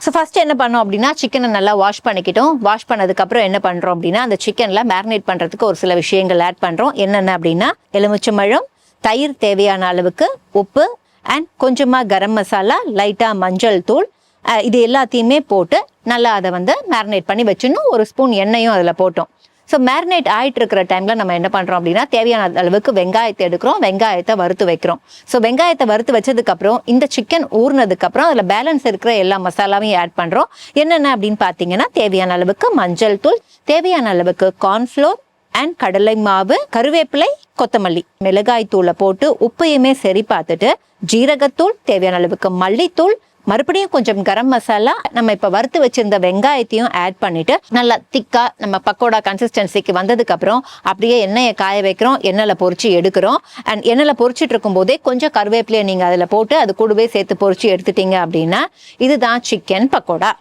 So first என்ன பண்ணோம் அப்படின்னா சிக்கனை நல்லா வாஷ் பண்ணிக்கிட்டோம். வாஷ் பண்ணதுக்கப்புறம் என்ன பண்ணுறோம் அப்படின்னா அந்த சிக்கனில் மேரினேட் பண்ணுறதுக்கு ஒரு சில விஷயங்கள் ஆட் பண்ணுறோம். என்னென்ன அப்படின்னா எலுமிச்சம்பழம், தயிர், தேவையான அளவுக்கு உப்பு அண்ட் கொஞ்சமாக கரம் மசாலா, லைட்டாக மஞ்சள் தூள், இது எல்லாத்தையுமே போட்டு நல்லா அதை மேரினேட் பண்ணி வச்சுன்னு ஒரு ஸ்பூன் எண்ணெயும் அதில் போட்டோம். ஸோ மேரினேட் ஆகிட்டு இருக்கிற டைமில் நம்ம என்ன பண்ணுறோம் அப்படின்னா தேவையான அளவுக்கு வெங்காயத்தை எடுக்கிறோம், வெங்காயத்தை வறுத்து வைக்கிறோம். ஸோ வெங்காயத்தை வறுத்து வச்சதுக்கப்புறம் இந்த சிக்கன் ஊறினதுக்கப்புறம் அதில் பேலன்ஸ் இருக்கிற எல்லா மசாலாவையும் ஆட் பண்ணுறோம். என்னென்ன அப்படின்னு பார்த்தீங்கன்னா தேவையான அளவுக்கு மஞ்சள் தூள், தேவையான அளவுக்கு கார்ன்ஃப்ளோர் அண்ட் கடலை மாவு, கருவேப்பிலை, கொத்தமல்லி, மிளகாய் தூளை போட்டு உப்பையுமே சரி பார்த்துட்டு ஜீரகத்தூள், தேவையான அளவுக்கு மல்லித்தூள், மறுபடியும் கொஞ்சம் கரம் மசாலா, நம்ம இப்போ வறுத்து வச்சிருந்த வெங்காயத்தையும் ஆட் பண்ணிட்டு நல்லா திக்கா நம்ம பக்கோடா கன்சிஸ்டன்சிக்கு வந்ததுக்கு அப்புறம் அப்படியே எண்ணெயை காய வைக்கிறோம், எண்ணெயில் பொரிச்சு எடுக்கிறோம். அண்ட் எண்ணெயில் பொரிச்சிட்டு இருக்கும் போதே கொஞ்சம் கருவேப்பிலையை நீங்கள் அதில் போட்டு அது கூடவே சேர்த்து பொரிச்சு எடுத்துட்டீங்க அப்படின்னா இதுதான் சிக்கன் பக்கோடா.